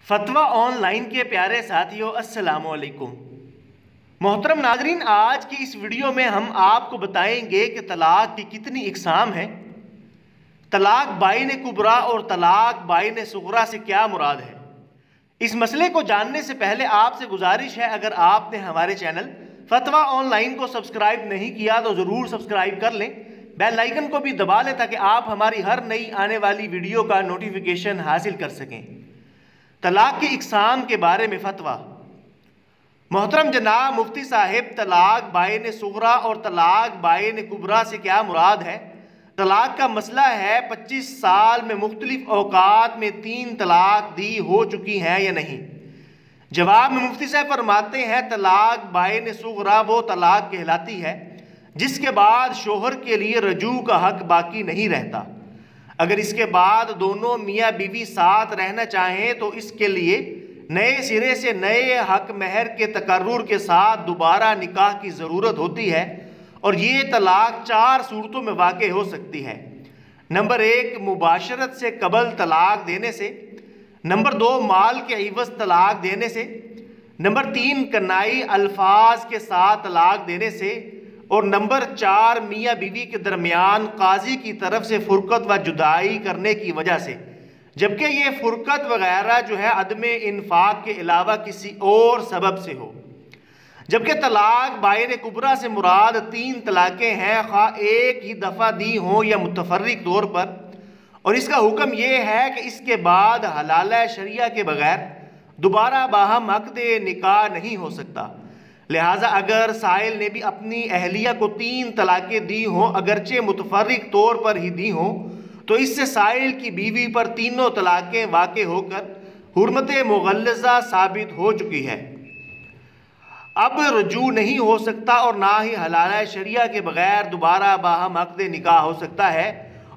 فتویٰ on line کے پیارے ساتھیوں السلام علیکم۔ محترم ناظرین، آج کی اس ویڈیو میں ہم آپ کو بتائیں گے کہ طلاق کی کتنی اقسام ہیں، طلاق بائن کبریٰ اور طلاق بائن صغریٰ سے کیا مراد ہے۔ اس مسئلے کو جاننے سے پہلے آپ سے گزارش ہے، اگر آپ نے ہمارے چینل فتویٰ آن لائن کو سبسکرائب نہیں کیا تو ضرور سبسکرائب کر لیں، بیل آئیکن کو بھی دبا لیں تاکہ آپ ہماری ہر نئی آنے والی ویڈیو کا نوٹیفیکیشن حاصل کر سکیں۔ طلاق کی اقسام کے بارے میں فتویٰ۔ محترم جناب مفتی صاحب، طلاق بائن صغریٰ اور طلاق بائن کبریٰ سے کیا مراد ہے؟ طلاق کا مسئلہ ہے 25 سال میں مختلف اوقات میں 3 طلاق دی ہو چکی ہیں یا نہیں؟ جواب میں مفتی صاحب فرماتے ہیں، طلاق بائن صغریٰ وہ طلاق کہلاتی ہے جس کے بعد شوہر کے لیے رجوع کا حق باقی نہیں رہتا۔ اگر اس کے بعد دونوں میاں بیوی ساتھ رہنا چاہیں تو اس کے لیے نئے سرے سے نئے حق مہر کے تقرر کے ساتھ دوبارہ نکاح کی ضرورت ہوتی ہے، اور یہ طلاق 4 صورتوں میں واقع ہو سکتی ہے۔ نمبر 1، مباشرت سے قبل طلاق دینے سے۔ نمبر 2، مال کے عوض طلاق دینے سے۔ نمبر 3، کنائی الفاظ کے ساتھ طلاق دینے سے۔ اور نمبر 4، میاں بیوی کے درمیان قاضی کی طرف سے فرقت و جدائی کرنے کی وجہ سے، جبکہ یہ فرقت وغیرہ جو ہے عدم انفاق کے علاوہ کسی اور سبب سے ہو۔ جبکہ طلاق بائن کبریٰ سے مراد 3 طلاقیں ہیں، خواہ ایک ہی دفعہ دی ہوں یا متفرق طور پر، اور اس کا حکم یہ ہے کہ اس کے بعد حلالہ شریعہ کے بغیر دوبارہ باہم عقد نکاح نہیں ہو سکتا۔ لہٰذا اگر سائل نے بھی اپنی اہلیہ کو 3 طلاقیں دی ہوں، اگرچہ متفرق طور پر ہی دی ہوں، تو اس سے سائل کی بیوی پر 3 طلاقیں واقع ہو کر حرمت مغلظہ ثابت ہو چکی ہے۔ اب رجوع نہیں ہو سکتا اور نہ ہی حلالہ شریعہ کے بغیر دوبارہ باہم عقد نکاح ہو سکتا ہے،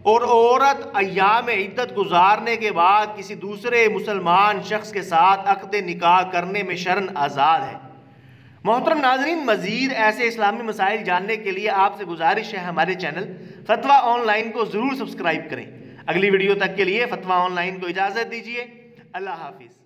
اور عورت ایام عدت گزارنے کے بعد کسی دوسرے مسلمان شخص کے ساتھ عقد نکاح کرنے میں شرعاً آزاد ہے۔ محترم ناظرین، مزید ایسے اسلامی مسائل جاننے کے لیے آپ سے گزارش ہے، ہمارے چینل فتویٰ آن لائن کو ضرور سبسکرائب کریں۔ اگلی ویڈیو تک کے لیے فتویٰ آن لائن کو اجازت دیجیے۔ اللہ حافظ۔